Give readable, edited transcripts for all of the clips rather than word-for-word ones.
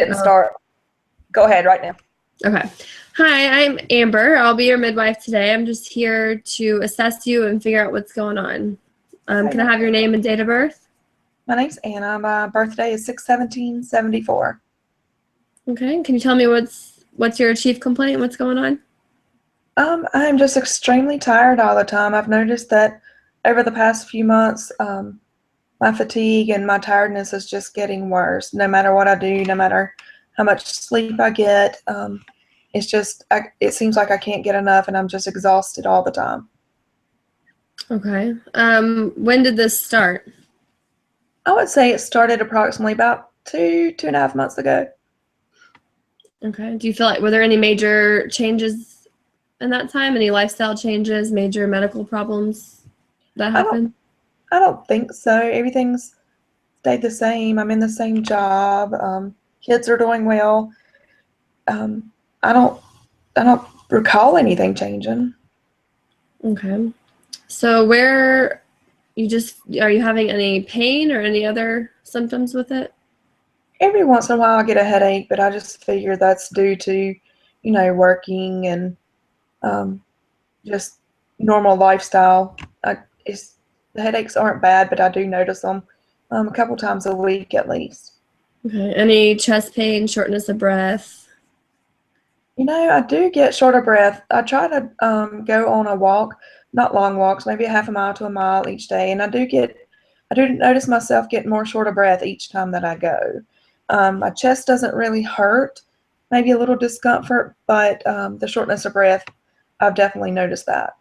didn't start. Go ahead right now. Okay. Hi, I'm Amber. I'll be your midwife today. I'm just here to assess you and figure out what's going on. Can I have your name and date of birth? My name's Anna. My birthday is 6/17/74. Okay. Can you tell me what's your chief complaint? What's going on? I'm just extremely tired all the time. I've noticed that over the past few months, my fatigue and my tiredness is just getting worse. No matter what I do, no matter how much sleep I get, it seems like I can't get enough, and I'm just exhausted all the time. Okay. When did this start? I would say it started approximately about 2.5 months ago. Okay. Do you feel like were there any major changes in that time? Any lifestyle changes, major medical problems that I don't, happened? I don't think so. Everything's stayed the same. I'm in the same job. Kids are doing well. Um, I don't, I don't recall anything changing. Okay. So where are you having any pain or any other symptoms with it? Every once in a while, I get a headache, but I just figure that's due to, working and um, just normal lifestyle. The headaches aren't bad, but I do notice them a couple times a week at least. Okay. Any chest pain, shortness of breath? I do get short of breath. I try to go on a walk, not long walks, maybe a half a mile to a mile each day, and I do notice myself getting more short of breath each time that I go. My chest doesn't really hurt, maybe a little discomfort, but the shortness of breath, I've definitely noticed that.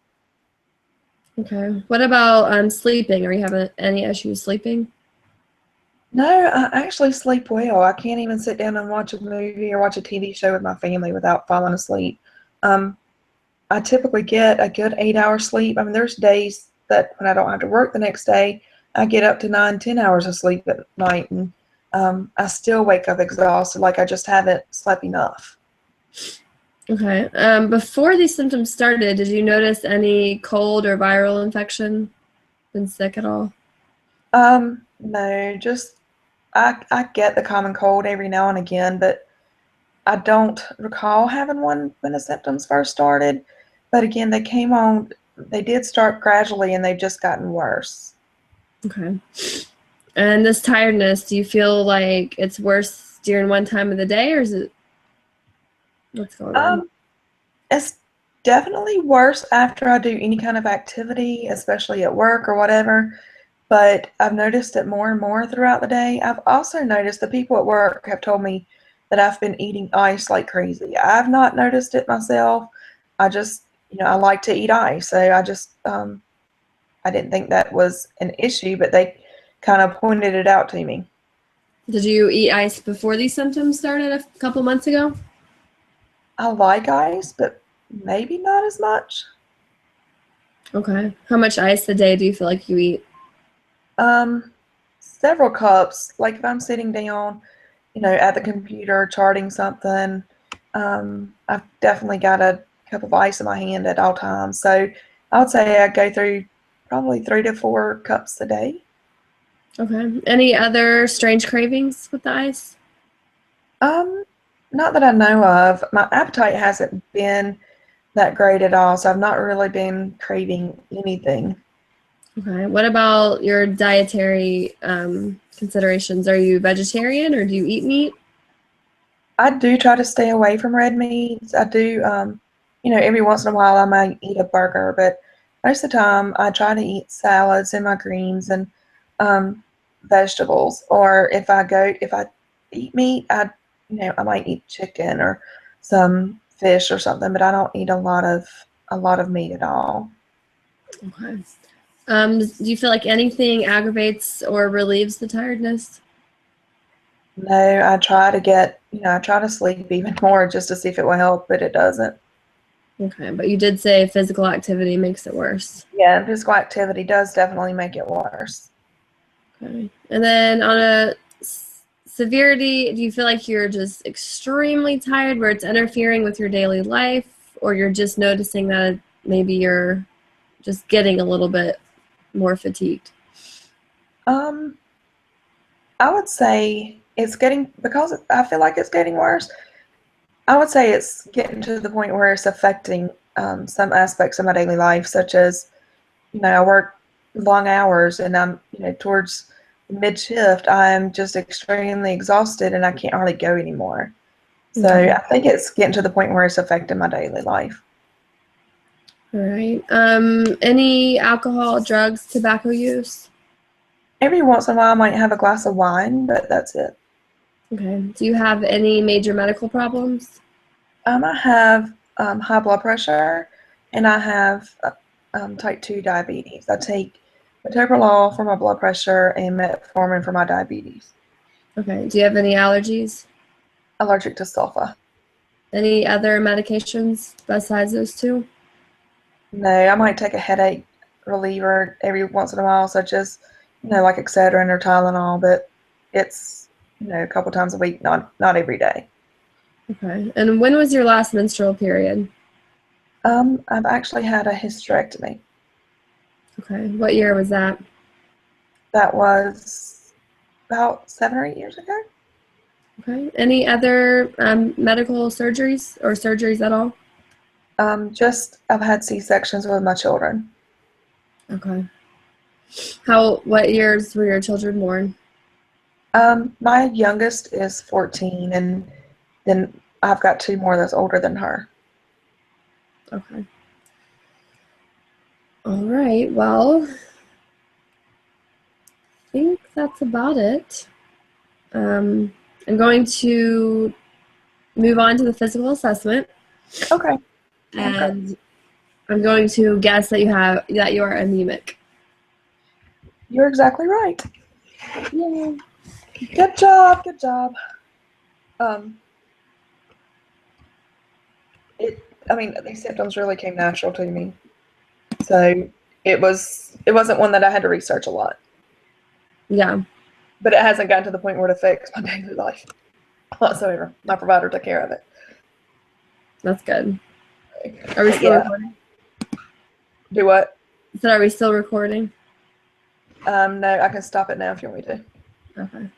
Okay. What about sleeping? Are you having any issues sleeping? No, I actually sleep well. I can't even sit down and watch a movie or watch a TV show with my family without falling asleep. Um, I typically get a good 8 hour sleep. I mean, there's days that when I don't have to work the next day, I get up to 9, 10 hours of sleep at night, and I still wake up exhausted, like I just haven't slept enough. Okay. Before these symptoms started, did you notice any cold or viral infection? Been sick at all? No, just I get the common cold every now and again, but I don't recall having one when the symptoms first started. But again, they did start gradually, and they've just gotten worse. Okay. And this tiredness, do you feel like it's worse during one time of the day, or is it what's going on? Um, It's definitely worse after I do any kind of activity, especially at work or whatever. But I've noticed it more and more throughout the day. I've also noticed the people at work have told me that I've been eating ice like crazy. I've not noticed it myself. I just, I like to eat ice. So I didn't think that was an issue, but they kind of pointed it out to me. Did you eat ice before these symptoms started a couple months ago? I like ice, but maybe not as much. Okay. How much ice a day do you feel like you eat? Um, Several cups. Like if I'm sitting down, at the computer charting something, I've definitely got a cup of ice in my hand at all times. So I would say I go through probably 3 to 4 cups a day. Okay. Any other strange cravings with the ice? Um, Not that I know of. My appetite hasn't been that great at all, so I've not really been craving anything. Okay. What about your dietary considerations? Are you vegetarian or do you eat meat? I do try to stay away from red meats. I do, every once in a while I might eat a burger, but most of the time I try to eat salads and my greens and um, vegetables. Or if I eat meat, I might eat chicken or some fish or something, but I don't eat a lot of meat at all. Okay. Do you feel like anything aggravates or relieves the tiredness? No, I try to sleep even more just to see if it will help, but it doesn't. Okay, but you did say physical activity makes it worse. Yeah, and physical activity does definitely make it worse. Okay. And then on a severity, do you feel like you're just extremely tired where it's interfering with your daily life, or you're just noticing that maybe you're just getting a little bit more fatigued? Um, I would say it's getting, because I feel like it's getting worse. I would say it's getting to the point where it's affecting some aspects of my daily life, such as, I work long hours and I'm, towards mid shift, I'm just extremely exhausted and I can't hardly go anymore. So Okay. I think it's getting to the point where it's affecting my daily life. All right. Any alcohol, drugs, tobacco use? Every once in a while, I might have a glass of wine, but that's it. Okay. Do you have any major medical problems? I have high blood pressure and I have type 2 diabetes. I take metoprolol for my blood pressure and metformin for my diabetes. Okay. Do you have any allergies? Allergic to sulfa. Any other medications besides those two? No, I might take a headache reliever every once in a while, such as, like Excedrin or Tylenol, but it's, a couple times a week, not every day. Okay. And when was your last menstrual period? I've actually had a hysterectomy. Okay. What year was that? That was about 7 or 8 years ago. Okay. Any other medical surgeries or surgeries at all? Just I've had C-sections with my children. Okay. What years were your children born? My youngest is 14, and then I've got two more that's older than her. Okay. All right. Well, I think that's about it. I'm going to move on to the physical assessment, Okay. and I'm going to guess that you are anemic. You're exactly right. Yay. Good job. Good job. Um, these symptoms really came natural to me. So it wasn't one that I had to research a lot. Yeah, But it hasn't gotten to the point where it affects my daily life whatsoever. My provider took care of it. that's good. Are we But still yeah. recording? Do what? So are we still recording? No, I can stop it now if you want me to. Okay.